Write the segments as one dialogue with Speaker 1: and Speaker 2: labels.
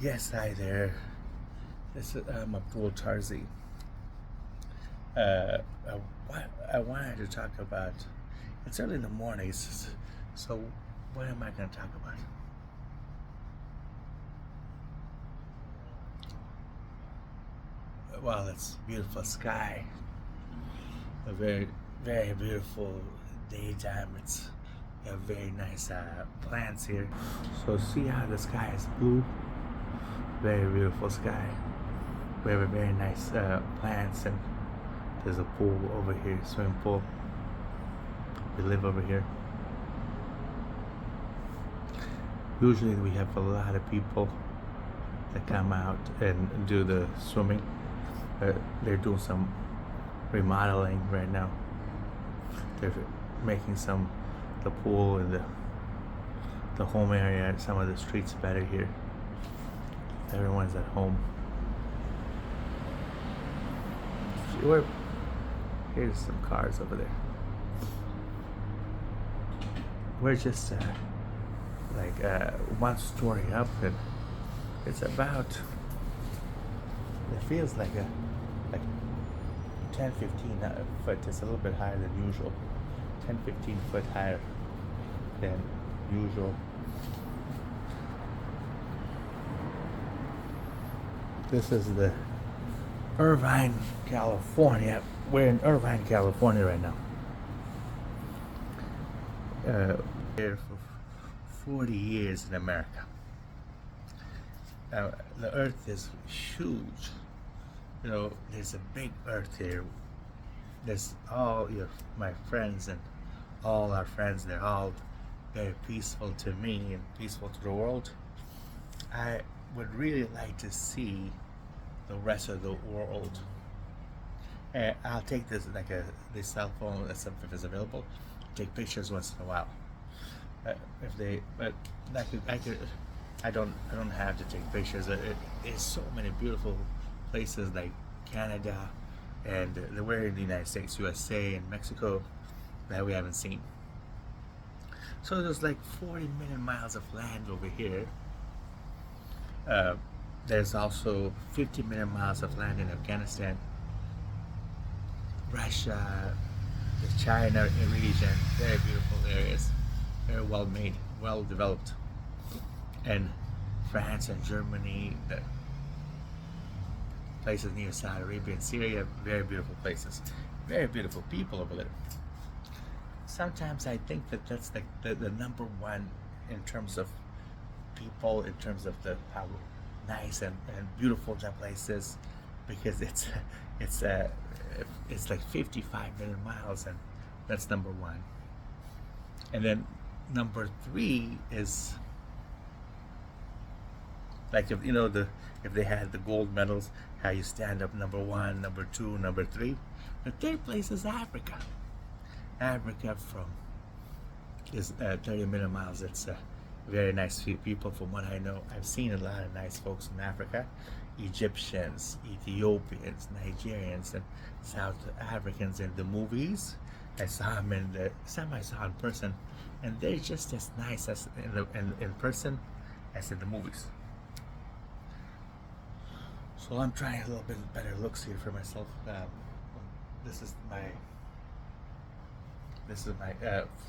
Speaker 1: Yes, hi there. This is Abdul Tarzi. Uh, I wanted to talk about. It's early in the mornings, so what am I going to talk about? Well, it's beautiful sky. A very, very beautiful daytime. It's a very nice plants here. So see how the sky is blue. Very beautiful sky. We have a very nice plants, and there's a pool over here, swimming pool. We live over here. Usually we have a lot of people that come out and do the swimming. They're doing some remodeling right now. They're making the pool and the home area, some of the streets better here. Everyone's at home. Here's some cars over there. We're just one story up, and it's about, it feels like 10, 15 foot. It's a little bit higher than usual. 10, 15 foot higher than usual. This is the Irvine, California. We're in Irvine, California right now. Here for 40 years in America. The earth is huge. There's a big earth here. There's my friends and all our friends. They're all very peaceful to me and peaceful to the world. I would really like to see the rest of the world. I'll take this this cell phone if it's available. Take pictures once in a while. I don't have to take pictures. There's so many beautiful places like Canada, and we're in the United States, USA, and Mexico that we haven't seen. So there's like 40 million miles of land over here. There's also 50 million miles of land in Afghanistan, Russia, the China region. Very beautiful areas, very well made, well developed. And France and Germany, the places near Saudi Arabia and Syria, very beautiful places, very beautiful people over there. Sometimes I think that's the number one in terms of people, in terms of how nice and beautiful that place is, because it's like 55 million miles, and that's number one. And then number three is like if they had the gold medals, how you stand up number one, number two, number three. The third place is Africa. Africa is 30 million miles. It's very nice people from what I know. I've seen a lot of nice folks in Africa. Egyptians, Ethiopians, Nigerians, and South Africans in the movies. I saw them some I saw in person, and they're just as nice as in person as in the movies. So I'm trying a little bit better looks here for myself. This is my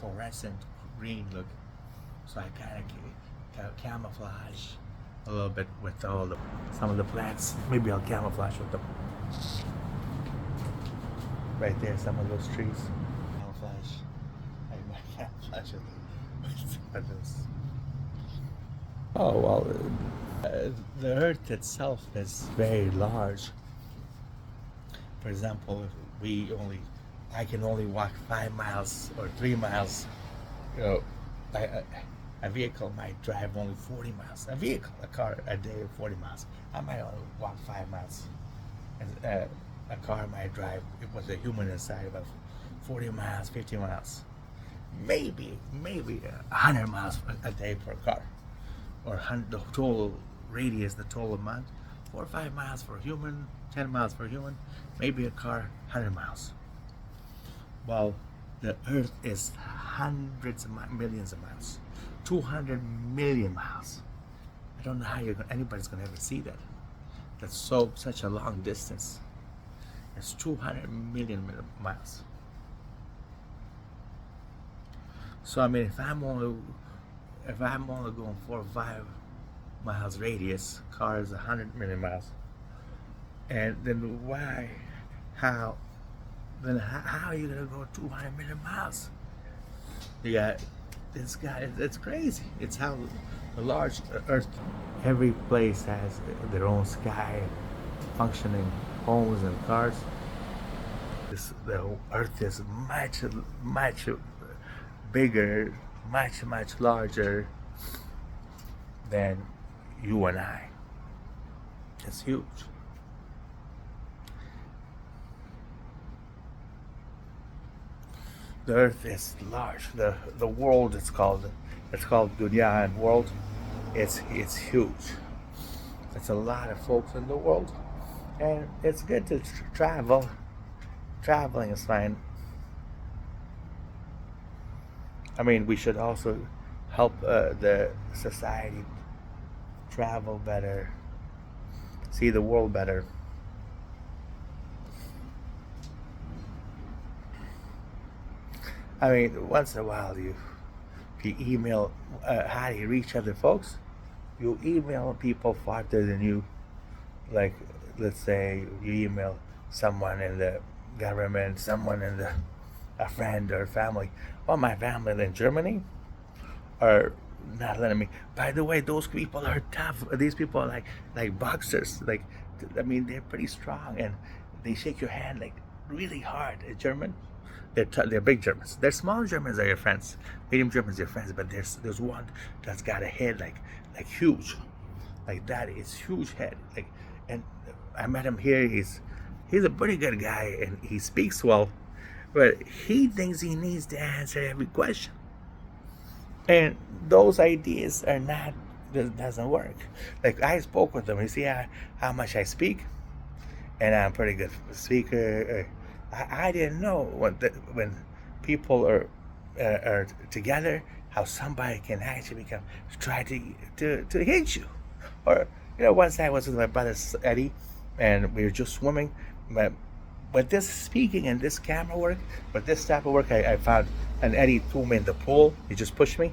Speaker 1: fluorescent green look. So I kind of camouflage a little bit with some of the plants. Maybe I'll camouflage with them. Right there, some of those trees. Camouflage. I might camouflage with some of those. Oh well, the Earth itself is very large. For example, I can only walk 5 miles or 3 miles. A vehicle might drive only 40 miles. A car, a day, 40 miles. I might only walk 5 miles. And a car might drive, with a human inside, about 40 miles, 50 miles. Maybe 100 miles a day per car. Or the total radius, the total amount, 4 or 5 miles for a human, 10 miles for a human, maybe a car, 100 miles. Well, the Earth is hundreds of millions of miles, 200 million miles. don't know how anybody's gonna ever see that. That's such a long distance. It's 200 million miles. So I mean, if I'm only going 4 or 5 miles radius, car is 100 million miles, and then how are you gonna go 200 million miles? You got this guy. It's crazy. It's how the large Earth. Every place has their own sky, functioning homes and cars. The Earth is much bigger, much larger than you and I. It's huge. The Earth is large. The world it's called dunya, and world. It's huge. It's a lot of folks in the world, and it's good to travel. Traveling is fine. I mean, we should also help the society travel better, see the world better. I mean, once in a while, if you email, how do you reach other folks? You email people farther than you. Like, let's say you email someone in the government, a friend or family. Well, my family in Germany are not letting me. By the way, those people are tough. These people are like boxers. Like, I mean, they're pretty strong, and they shake your hand like really hard. A German, they're big Germans. They're small Germans are your friends. Medium Germans are your friends, but there's one that's got a head like huge, like that. It's huge head. Like, and I met him here. He's a pretty good guy, and he speaks well, but he thinks he needs to answer every question. And those ideas are not, doesn't work. Like, I spoke with him. You see how much I speak? And I'm a pretty good speaker. I didn't know when people are together, how somebody can actually try to hit you. Or, once I was with my brother Eddie, and we were just swimming. But this speaking and this camera work, but this type of work, I found, and Eddie threw me in the pool. He just pushed me.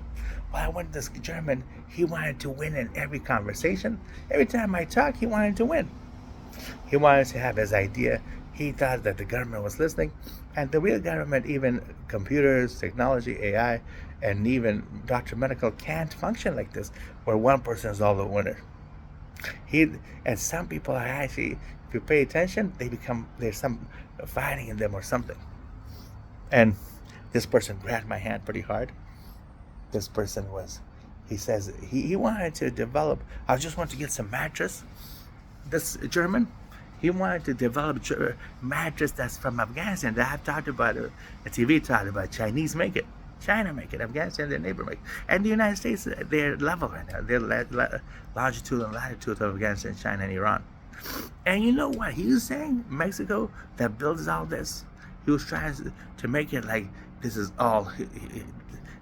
Speaker 1: Well, I went to this German. He wanted to win in every conversation. Every time I talked, he wanted to win. He wanted to have his idea. He thought that the government was listening, and the real government, even computers, technology, AI, and even Dr. Medical can't function like this, where one person is all the winner. And some people are actually, if you pay attention, there's some fighting in them or something. And this person grabbed my hand pretty hard. This person he says he wanted to develop, I just want to get some mattress. This German, he wanted to develop mattress that's from Afghanistan. That I've talked about, the TV talked about, Chinese make it. China make it, Afghanistan, their neighbor make it. And the United States, they're level right now. They're longitude and latitude of Afghanistan, China, and Iran. And you know what he was saying? Mexico, that builds all this, he was trying to make it like this is all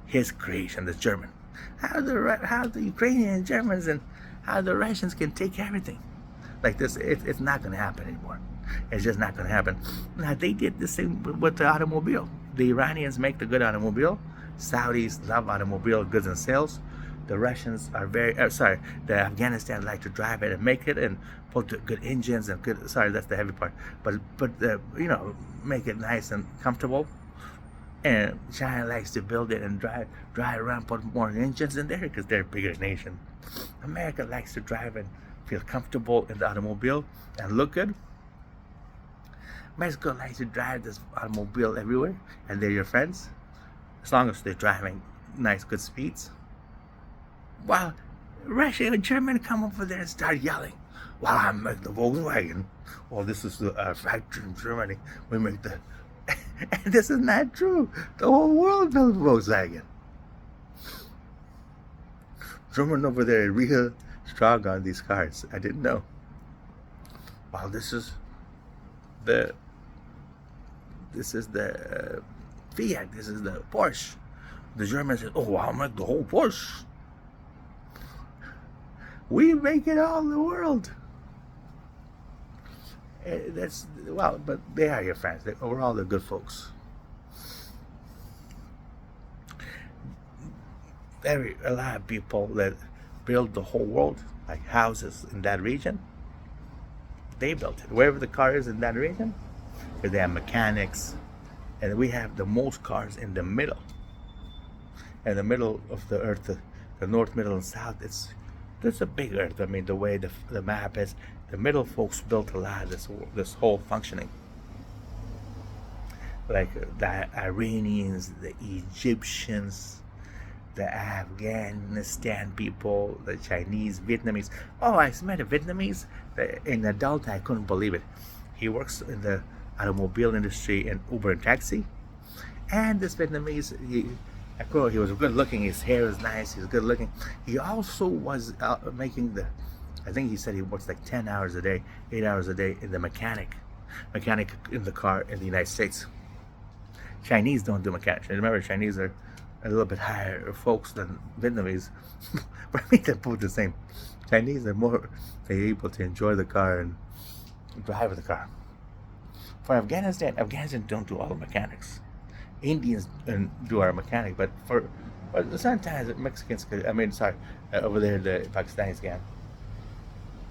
Speaker 1: his creation, the German. How the Ukrainian Germans and how the Russians can take everything. Like this, it's not going to happen anymore. It's just not going to happen. Now, they did the same with the automobile. The Iranians make the good automobile. Saudis love automobile goods and sales. The Russians are the Afghanistan like to drive it and make it and put the good engines and good. Sorry, that's the heavy part. But make it nice and comfortable. And China likes to build it and drive around, put more engines in there because they're a bigger nation. America likes to drive and feel comfortable in the automobile and look good. Mexico likes to drive this automobile everywhere, and they're your friends, as long as they're driving nice, good speeds. While Russia and Germany come over there and start yelling, "Well, I make the Volkswagen. Well, this is the factory in Germany. We make the..." And this is not true. The whole world builds Volkswagen. German over there are real strong on these cars. I didn't know. Well, this is the Fiat. This is the Porsche. The German says, "Oh, I'll make the whole Porsche." We make it all the world. That's well, but they are your friends. We're all the good folks. A lot of people that build the whole world, like houses in that region, they built it. Wherever the car is in that region, they have mechanics, and we have the most cars in the middle. In the middle of the earth, the north, middle, and south, it's a big earth. I mean, the way the map is, the middle folks built a lot of this whole functioning. Like the Iranians, the Egyptians, the Afghanistan people, the Chinese, Vietnamese. Oh, I met a Vietnamese in adult. I couldn't believe it. He works in the automobile industry in Uber and taxi. And this Vietnamese, he was good looking. His hair is nice. He's good looking. He also was making I think he said he works like 10 hours a day, 8 hours a day in the mechanic in the car in the United States. Chinese don't do mechanics. Remember, Chinese are a little bit higher folks than Vietnamese. But I mean, they're both the same. Chinese are more able to enjoy the car and drive the car. For Afghanistan don't do all the mechanics. Indians do our mechanic, but sometimes Mexicans could. I mean, sorry, over there the Pakistanis can.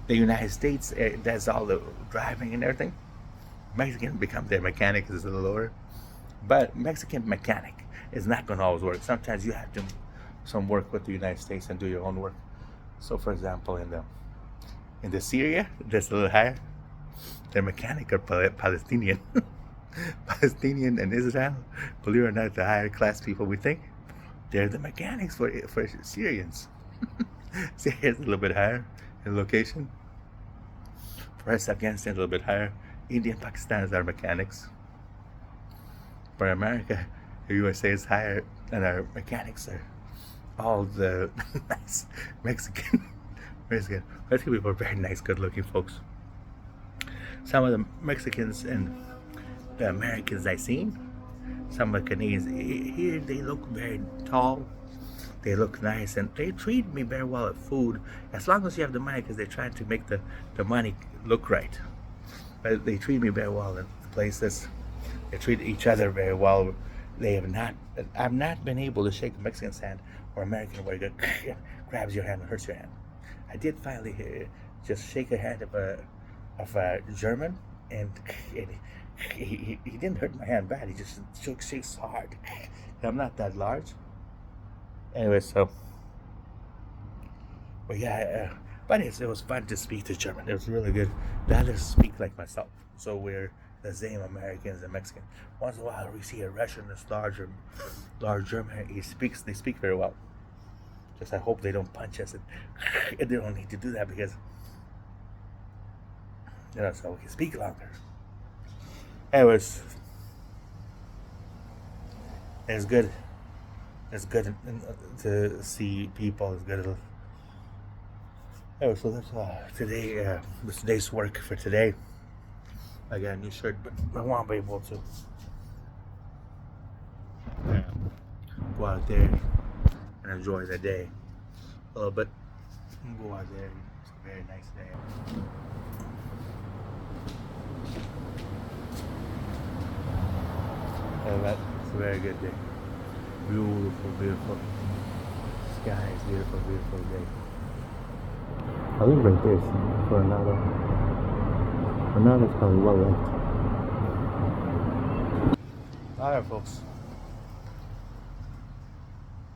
Speaker 1: The United States does all the driving and everything. Mexican become their mechanic is a little lower, but Mexican mechanic is not going to always work. Sometimes you have to do some work with the United States and do your own work. So, for example, in the Syria, that's a little higher. Their mechanic are Palestinian. Palestinian and Israel, believe it or not, the higher class people we think, they're the mechanics for Syrians. Syria's a little bit higher in location. For us, Afghanistan a little bit higher. India and Pakistan is our mechanics. For America, the USA is higher, and our mechanics are all the nice Mexican. Mexican people are very nice, good-looking folks. Some of the Mexicans and the Americans I've seen, some of the Canadians here, they look very tall, they look nice, and they treat me very well at food, as long as you have the money, because they're trying to make the money look right. But they treat me very well in places. They treat each other very well. I've not been able to shake a Mexican's hand or American where it grabs your hand and hurts your hand. I did finally just shake a hand of a German, and he didn't hurt my hand bad. He just shakes hard. I'm not that large. Anyway, but yeah, but it was fun to speak to German. It was really good. The others speak like myself, so we're the same, Americans and Mexicans. Once in a while, we see a Russian that's large German. They speak very well. Just I hope they don't punch us, and they don't need to do that because so we can speak longer. Anyways, it's good. It's good to see people. It's good. Anyway, so that's today. Today's work for today. I got a new shirt, but I want to be able to go out there and enjoy the day a little bit. Go out there. It's a very nice day. And that's a very good day. Beautiful, beautiful. Sky is beautiful, beautiful day. I live right there for another. Another's probably well liked. Alright, folks.